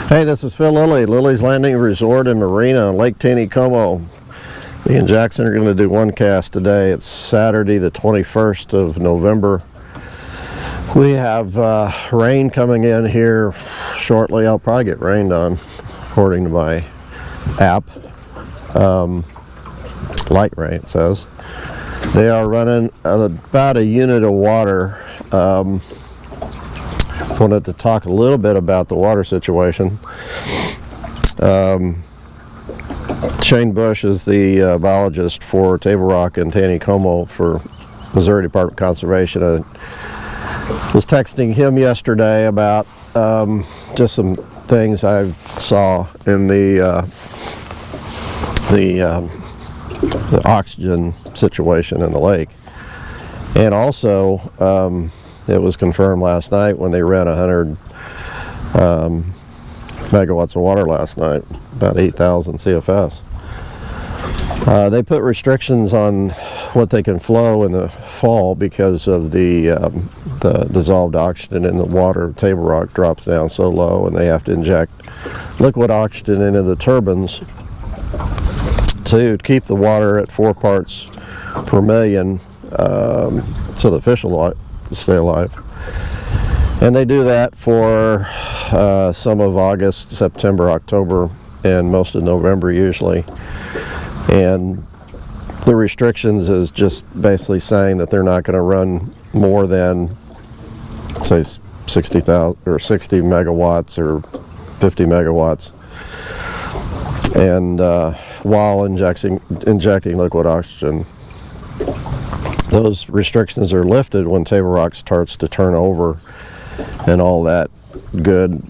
Hey, this is Phil Lilley, Lilley's Landing Resort and Marina on Lake Taneycomo. Me and Jackson are going to do one cast today. It's Saturday the 21st of November. We have rain coming in here shortly. I'll probably get rained on according to my app. Light rain, it says. They are running about a unit of water. Wanted to talk a little bit about the water situation. Shane Bush is the biologist for Table Rock and Taneycomo for Missouri Department of Conservation. I was texting him yesterday about just some things I saw in the oxygen situation in the lake, and also it was confirmed last night when they ran 100 megawatts of water last night, about 8,000 CFS. They put restrictions on what they can flow in the fall because of the dissolved oxygen in the water. Table Rock drops down so low, and they have to inject liquid oxygen into the turbines to keep the water at 4 parts per million, so the fish will stay alive. And they do that for some of August, September, October, and most of November usually. And the restrictions is just basically saying that they're not going to run more than, say, 60,000 or 60 megawatts or 50 megawatts, and while injecting liquid oxygen. Those restrictions are lifted when Table Rock starts to turn over and all that good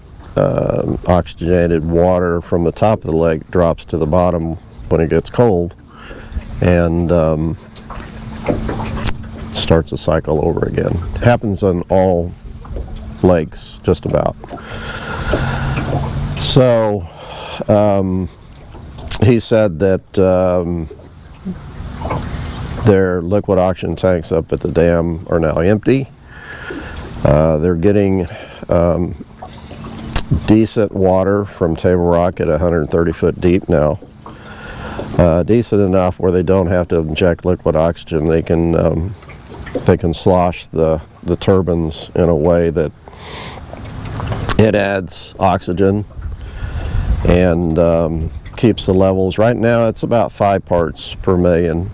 oxygenated water from the top of the lake drops to the bottom when it gets cold, and starts the cycle over again. It happens on all lakes, just about. So he said that their liquid oxygen tanks up at the dam are now empty. They're getting decent water from Table Rock at 130 foot deep now. Decent enough where they don't have to inject liquid oxygen. They can slosh the turbines in a way that it adds oxygen and keeps the levels. Right now it's about 5 parts per million.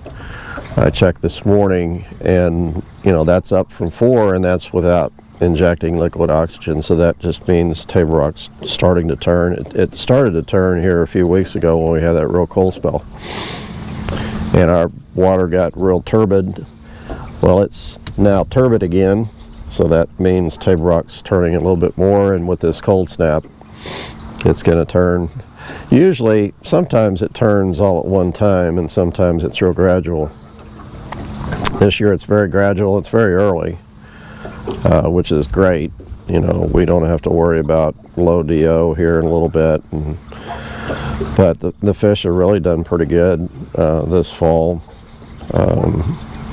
I checked this morning, and that's up from 4, and that's without injecting liquid oxygen. So that just means Table Rock's starting to turn. It started to turn here a few weeks ago when we had that real cold spell, and our water got real turbid. Well, it's now turbid again, so that means Table Rock's turning a little bit more, and with this cold snap, it's going to turn. Usually, sometimes it turns all at one time, and sometimes it's real gradual. This year it's very gradual. It's very early, which is great. We don't have to worry about low DO here in a little bit. But the fish have really done pretty good this fall.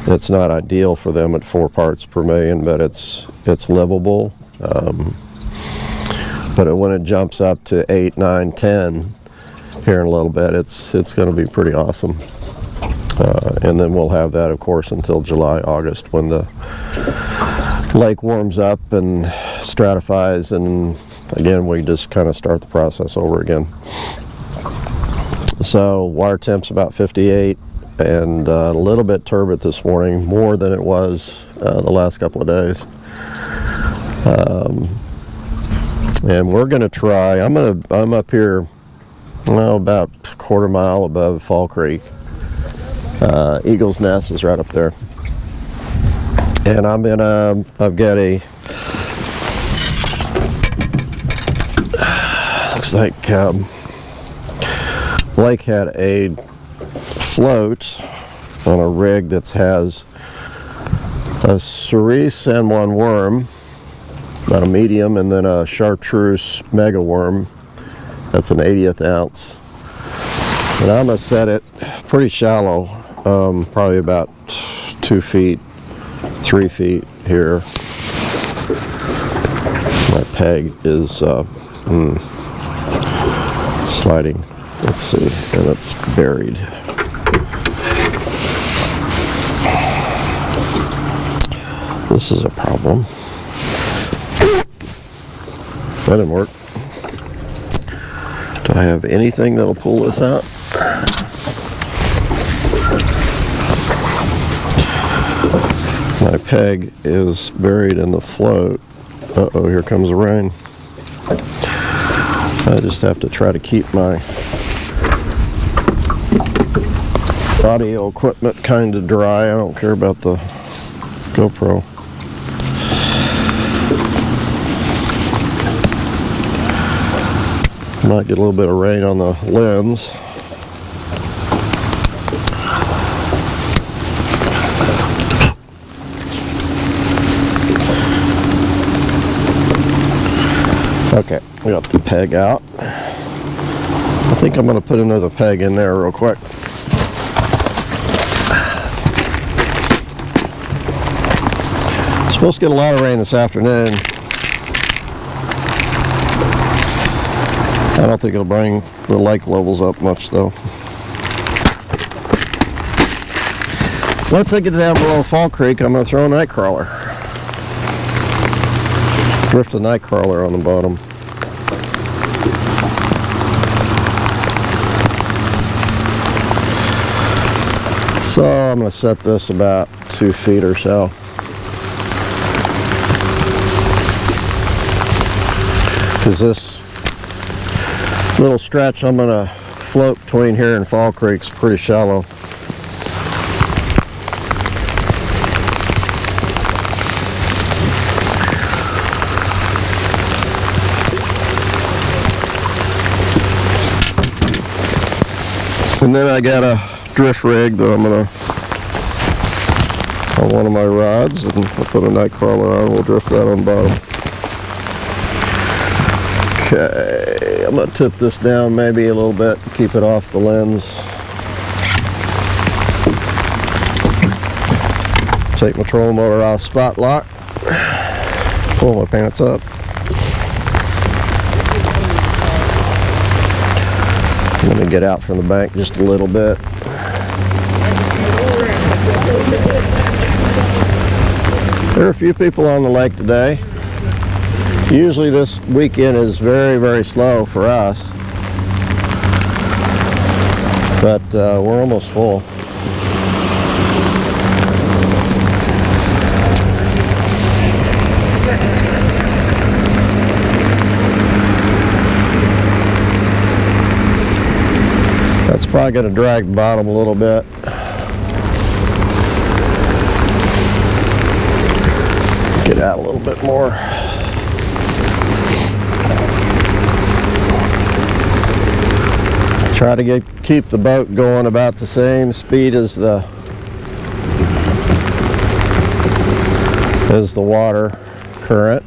It's not ideal for them at 4 parts per million, but it's livable. But when it jumps up to 8, 9, 10 here in a little bit, it's going to be pretty awesome. And then we'll have that, of course, until July, August, when the lake warms up and stratifies, and again we just kind of start the process over again. So water temp's about 58, and a little bit turbid this morning, more than it was the last couple of days. And we're going to try. I'm up here, about a quarter mile above Fall Creek. Eagle's Nest is right up there, and I've got a looks like Blake had a float on a rig that has a cerise and one worm, about a medium, and then a chartreuse mega worm. That's an 1/80th ounce. And I'm going to set it pretty shallow, probably about 2 feet, 3 feet here. My peg is sliding. Let's see, and it's buried. This is a problem. That didn't work. Do I have anything that'll pull this out? My peg is buried in the float. Uh-oh, here comes the rain. I just have to try to keep my audio equipment kind of dry. I don't care about the GoPro. Might get a little bit of rain on the lens. Okay, we got the peg out. I think I'm going to put another peg in there real quick. Supposed to get a lot of rain this afternoon. I don't think it'll bring the lake levels up much though. Once I get down below Fall Creek, I'm going to throw a night crawler. Drift a night crawler on the bottom. So I'm going to set this about 2 feet or so. Because this little stretch I'm going to float between here and Fall Creek is pretty shallow. And then I got a drift rig that I'm going to, on one of my rods, and I'll put a night crawler on, we'll drift that on the bottom. Okay, I'm going to tip this down maybe a little bit to keep it off the lens. Take my trolling motor off spot lock, pull my pants up. I'm going to get out from the bank just a little bit. There are a few people on the lake today. Usually this weekend is very, very slow for us. But we're almost full. That's probably going to drag the bottom a little bit. Get out a little bit more. Try to keep the boat going about the same speed as the water current.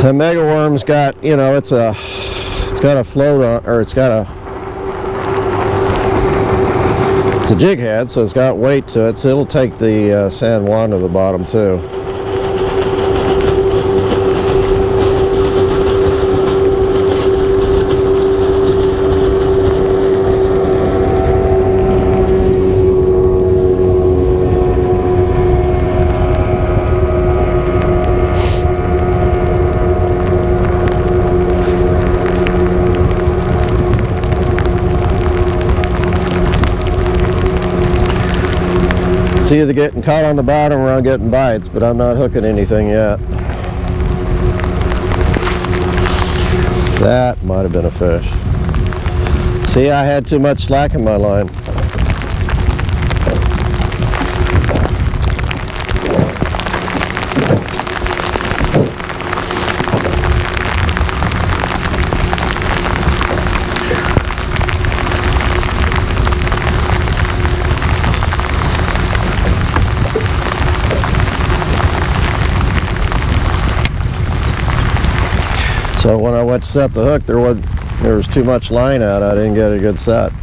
The mega worm's got, you know, it's got a float on, or it's a jig head, so it's got weight to it, so it'll take the San Juan to the bottom too. It's either getting caught on the bottom or I'm getting bites, but I'm not hooking anything yet. That might have been a fish. See, I had too much slack in my line. went to set the hook, there was too much line out. I didn't get a good set.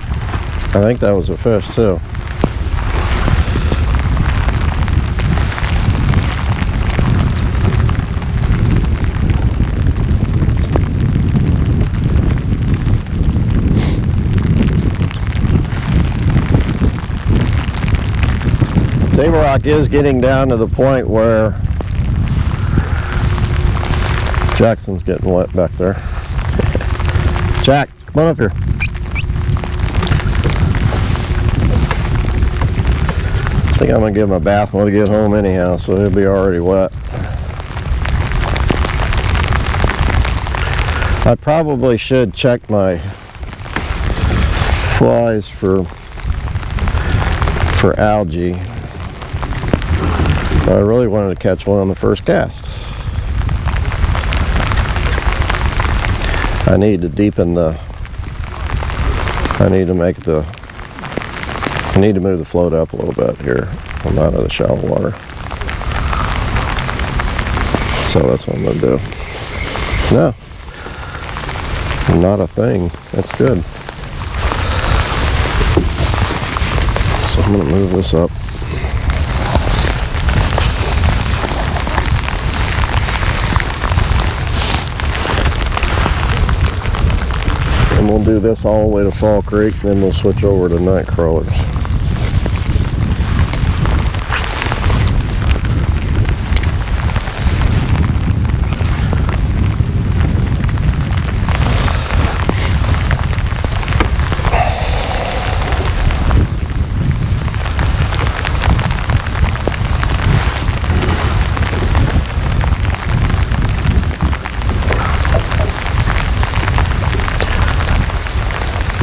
I think that was a fish too. Table rock is getting down to the point where Jackson's getting wet back there. Jack, come on up here. I think I'm gonna give him a bath when we get home anyhow, so he'll be already wet. I probably should check my flies for algae. I really wanted to catch one on the first cast. I need to deepen I need to move the float up a little bit here. I'm out of the shallow water. So that's what I'm going to do. No. Not a thing. That's good. So I'm going to move this up. And we'll do this all the way to Fall Creek, then we'll switch over to night crawlers.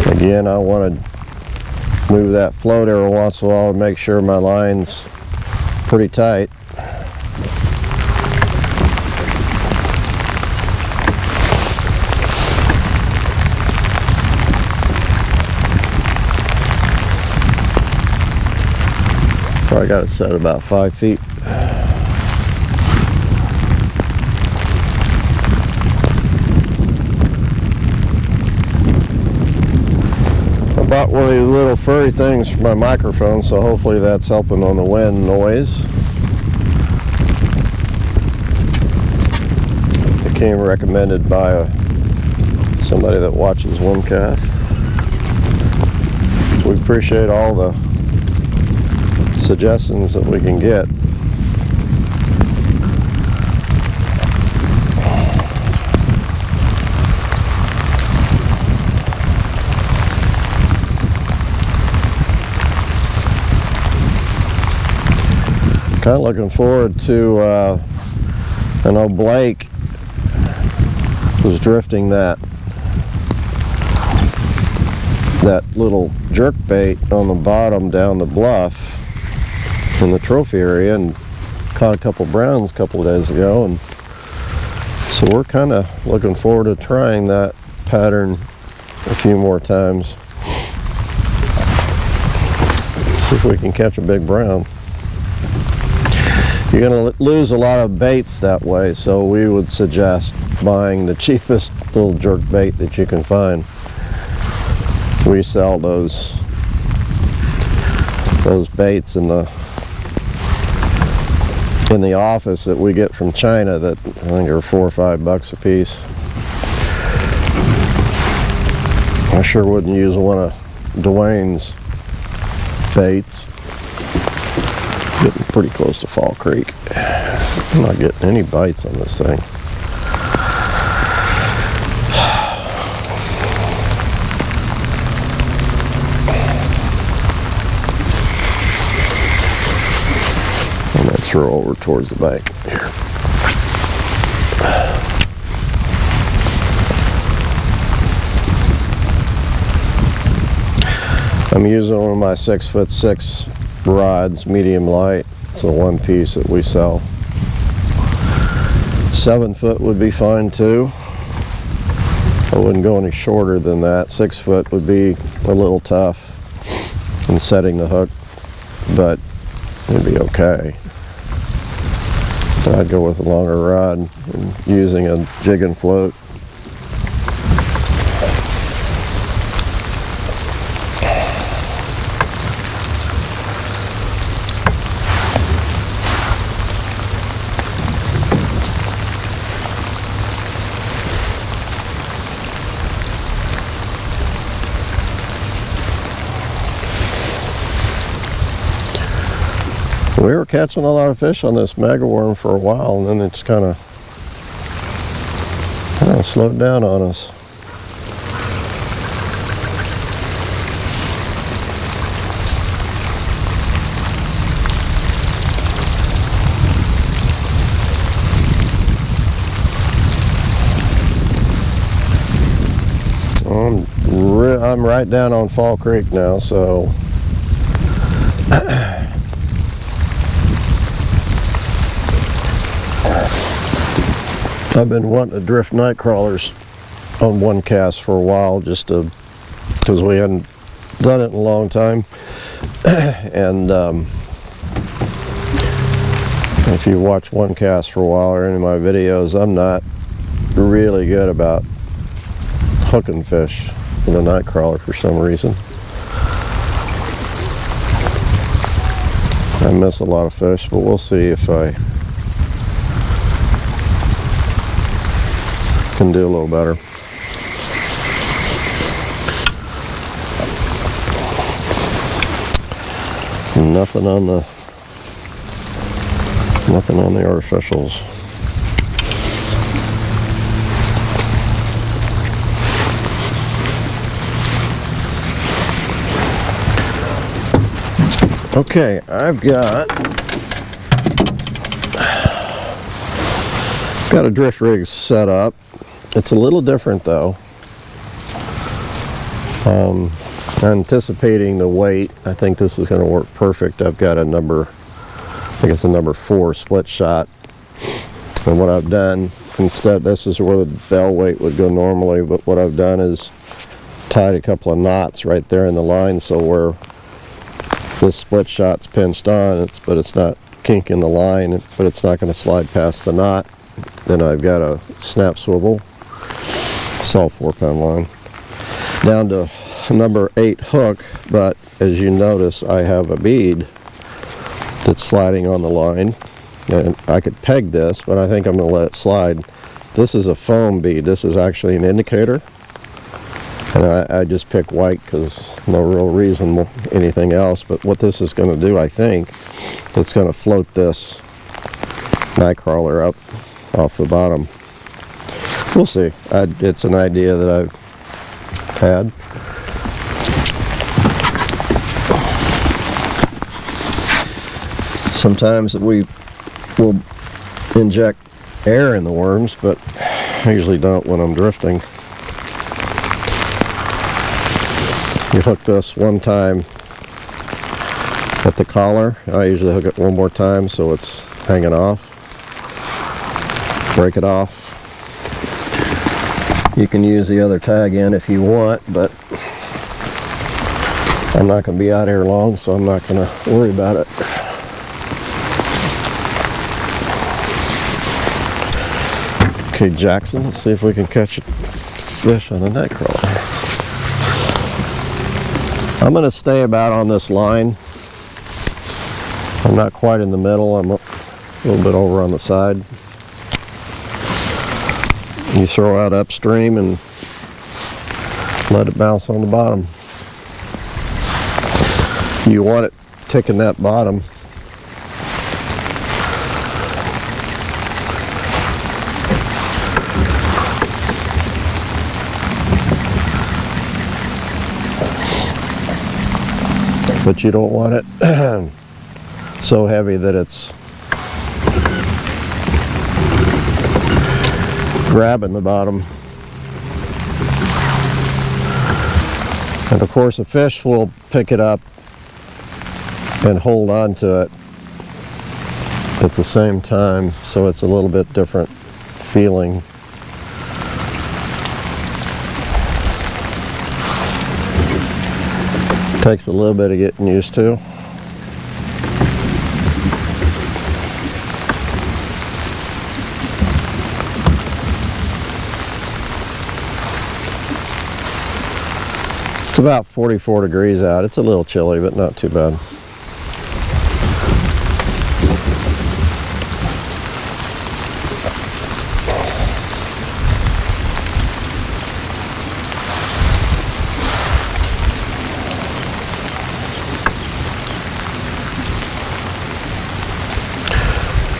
Again, I want to move that float every once in a while to make sure my line's pretty tight. Probably got it set about 5 feet. I bought one of these little furry things for my microphone, so hopefully that's helping on the wind noise. It came recommended by somebody that watches Windcast. We appreciate all the suggestions that we can get. Kind of looking forward to, I know Blake was drifting that little jerk bait on the bottom down the bluff in the trophy area and caught a couple browns a couple of days ago, and so we're kind of looking forward to trying that pattern a few more times. See if we can catch a big brown. You're going to lose a lot of baits that way, so we would suggest buying the cheapest little jerk bait that you can find. We sell those baits in the office that we get from China that I think are $4 or $5 a piece. I sure wouldn't use one of Dwayne's baits. Getting pretty close to Fall Creek. I'm not getting any bites on this thing. I'm going to throw over towards the bank here. I'm using one of my 6'6" rods, medium light. It's a one piece that we sell. 7 foot would be fine too. I wouldn't go any shorter than that. 6 foot would be a little tough in setting the hook, but it'd be okay. I'd go with a longer rod and using a jig and float. We were catching a lot of fish on this megaworm for a while, and then it's kind of slowed down on us. I'm right down on Fall Creek now, so I've been wanting to drift night crawlers on one cast for a while, just because we hadn't done it in a long time. And if you watch one cast for a while or any of my videos, I'm not really good about hooking fish with a night crawler for some reason. I miss a lot of fish, but we'll see if I can do a little better. Nothing on the artificials. Okay, I've got a drift rig set up. It's a little different though. Anticipating the weight, I think this is going to work perfect. I've got I think it's a number 4 split shot. And what I've done, instead, this is where the bell weight would go normally, but what I've done is tied a couple of knots right there in the line, so where this split shot's pinched on, but it's not kinking the line, but it's not going to slide past the knot. Then I've got a snap swivel, saw 4-pound line, down to number 8 hook, but as you notice, I have a bead that's sliding on the line, and I could peg this, but I think I'm going to let it slide. This is a foam bead. This is actually an indicator, and I just picked white because no real reason anything else. But what this is going to do, I think, it's going to float this night crawler up off the bottom. We'll see. It's an idea that I've had. Sometimes we will inject air in the worms, but I usually don't when I'm drifting. You hook this one time at the collar. I usually hook it one more time so it's hanging off. Break it off. You can use the other tag in if you want, but I'm not going to be out here long, so I'm not going to worry about it. Okay, Jackson, let's see if we can catch a fish on a night crawler. I'm going to stay about on this line. I'm not quite in the middle. I'm a little bit over on the side. You throw out upstream and let it bounce on the bottom. You want it ticking that bottom. But you don't want it so heavy that it's grabbing the bottom. And of course a fish will pick it up and hold on to it at the same time, so it's a little bit different feeling. Takes a little bit of getting used to. It's about 44 degrees out. It's a little chilly, but not too bad.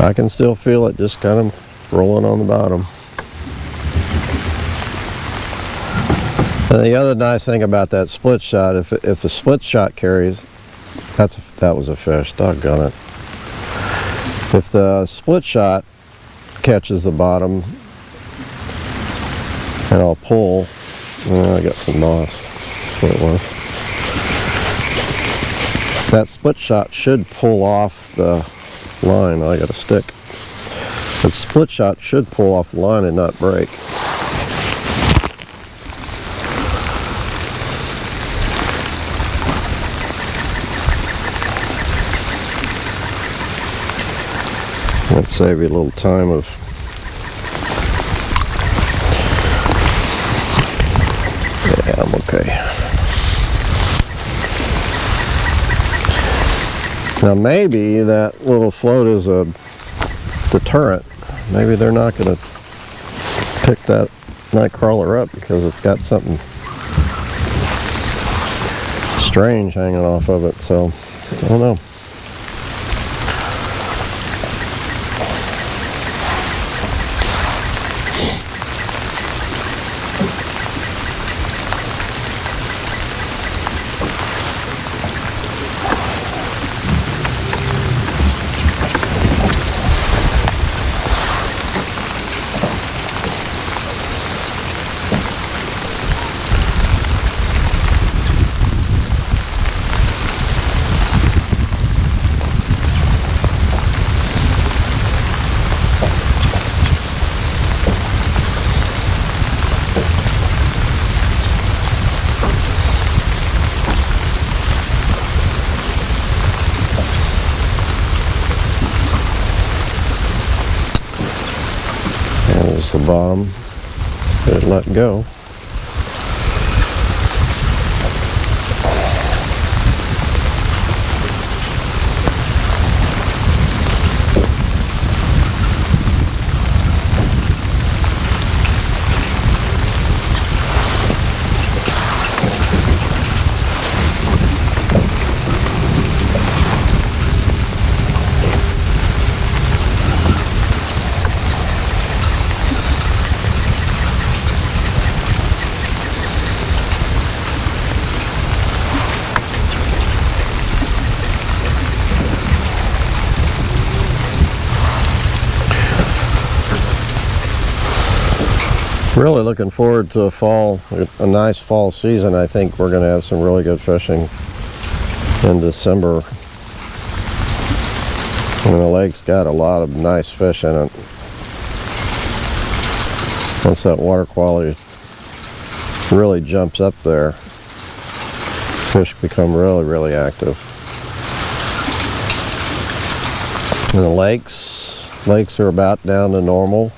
I can still feel it just kind of rolling on the bottom. And the other nice thing about that split shot, if the split shot carries, that was a fish, doggone it. If the split shot catches the bottom, and I'll pull, I got some moss, that's what it was. That split shot should pull off the line. I got a stick. The split shot should pull off the line and not break. Let's save you a little time of yeah, I'm okay. Now maybe that little float is a deterrent. Maybe they're not going to pick that night crawler up because it's got something strange hanging off of it, so I don't know. There's the bottom. It let go. Really looking forward to a nice fall season. I think we're going to have some really good fishing in December. And the lake's got a lot of nice fish in it. Once that water quality really jumps up there, fish become really, really active. And the lakes are about down to normal.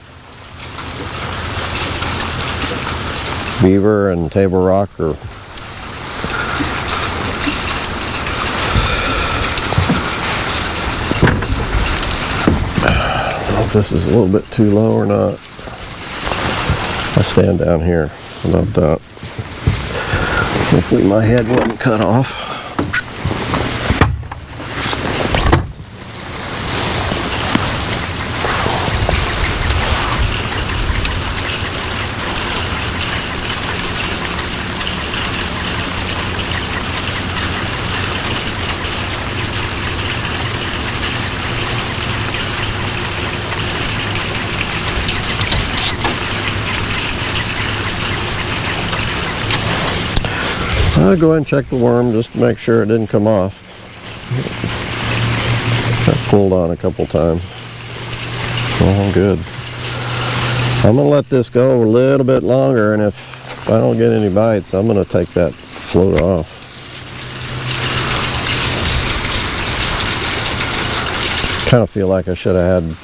Beaver and Table Rock are I don't know if this is a little bit too low or not. I'll stand down here. How about that? Hopefully my head wasn't cut off. I'll go ahead and check the worm just to make sure it didn't come off. I pulled on a couple times. Oh, good. I'm going to let this go a little bit longer, and if I don't get any bites, I'm going to take that float off. Kind of feel like I should have had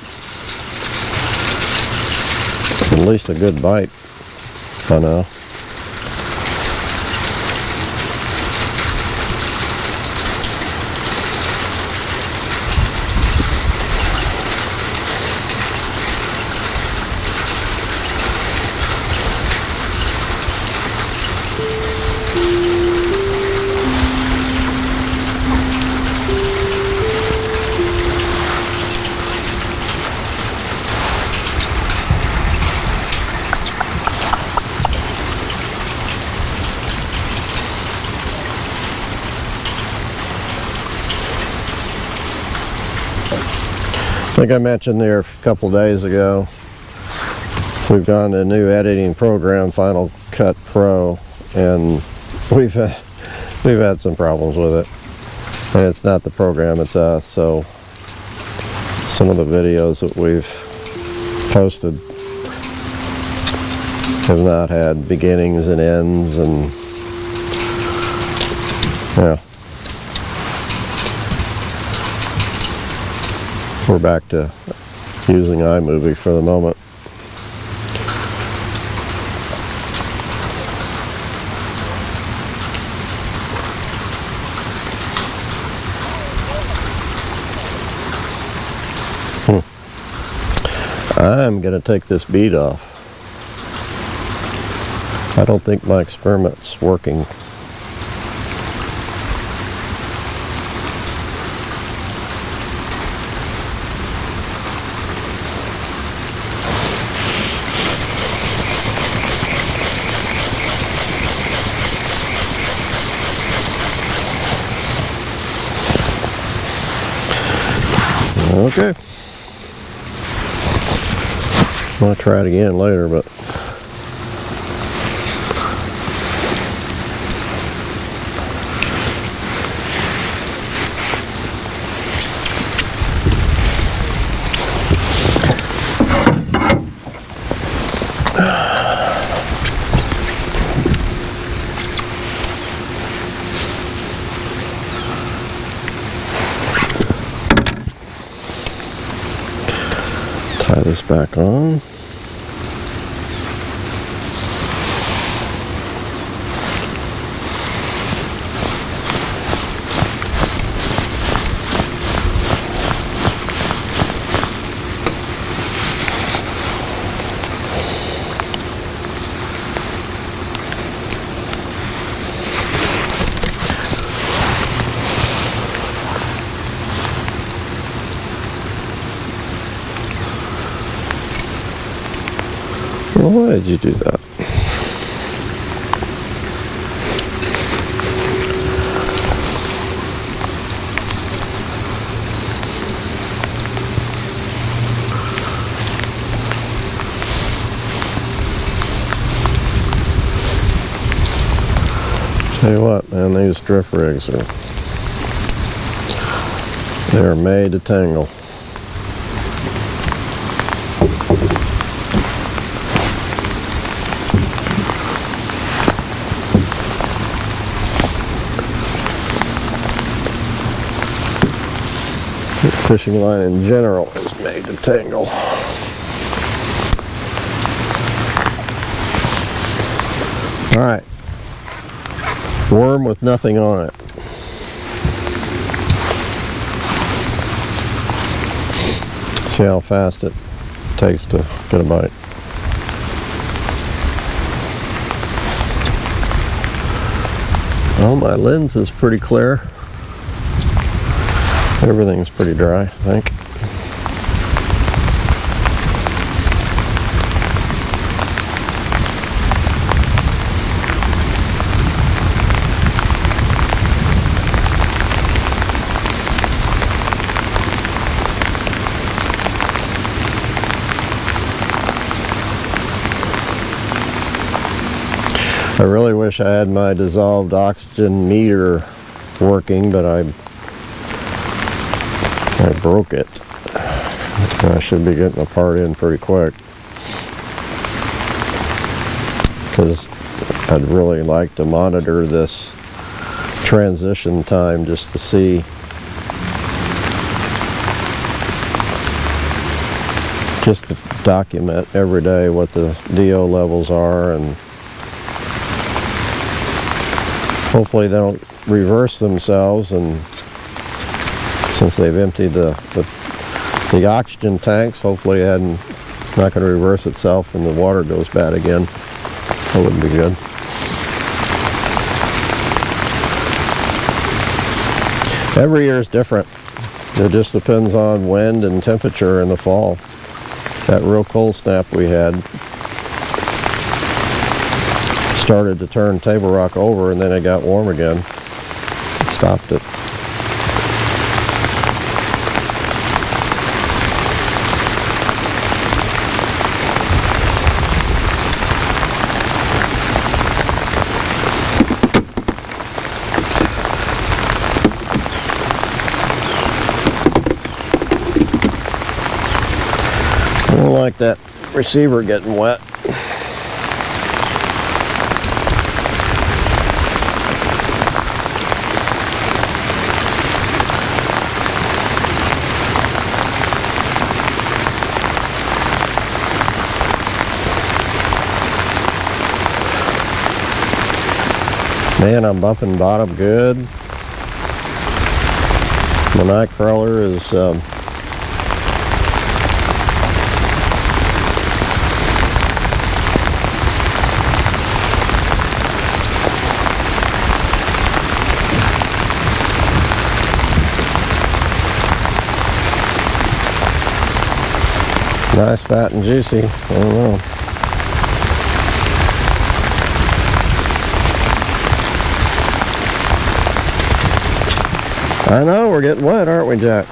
at least a good bite by now. think I mentioned there a couple days ago, we've gone to a new editing program, Final Cut Pro, and we've had some problems with it. And it's not the program, it's us. So some of the videos that we've posted have not had beginnings and ends, and yeah. We're back to using iMovie for the moment. I'm going to take this bead off. I don't think my experiment's working. Okay. I'll try it again later, but tie this back on. Well, why did you do that? Tell you what, man, these drift rigs they're made to tangle. Fishing line in general is made to tangle. Alright. Worm with nothing on it. See how fast it takes to get a bite. Well, my lens is pretty clear. Everything's pretty dry, I think. I really wish I had my dissolved oxygen meter working, but I broke it. I should be getting a part in pretty quick, because I'd really like to monitor this transition time just to see just to document every day what the DO levels are, and hopefully they don't reverse themselves, and since they've emptied the oxygen tanks, hopefully it's not going to reverse itself and the water goes bad again. That wouldn't be good. Every year is different. It just depends on wind and temperature in the fall. That real cold snap we had started to turn Table Rock over, and then it got warm again. It stopped it. don't like that receiver getting wet. Man, I'm bumping bottom good. My night crawler is nice, fat, and juicy. I don't know. I know, we're getting wet, aren't we, Jack?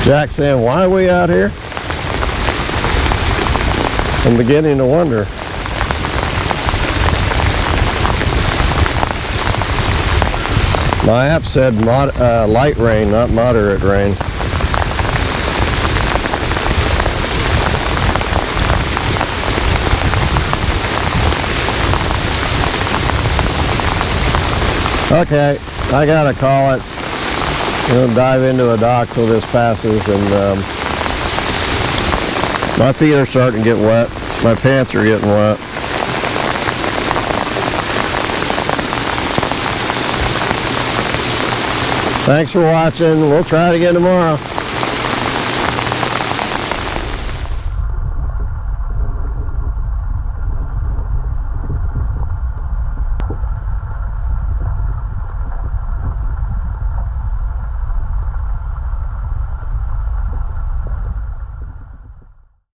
Jack saying, why are we out here? I'm beginning to wonder. My app said light rain, not moderate rain. Okay, I gotta call it. I'm gonna dive into a dock till this passes, and my feet are starting to get wet. My pants are getting wet. Thanks for watching. We'll try it again tomorrow.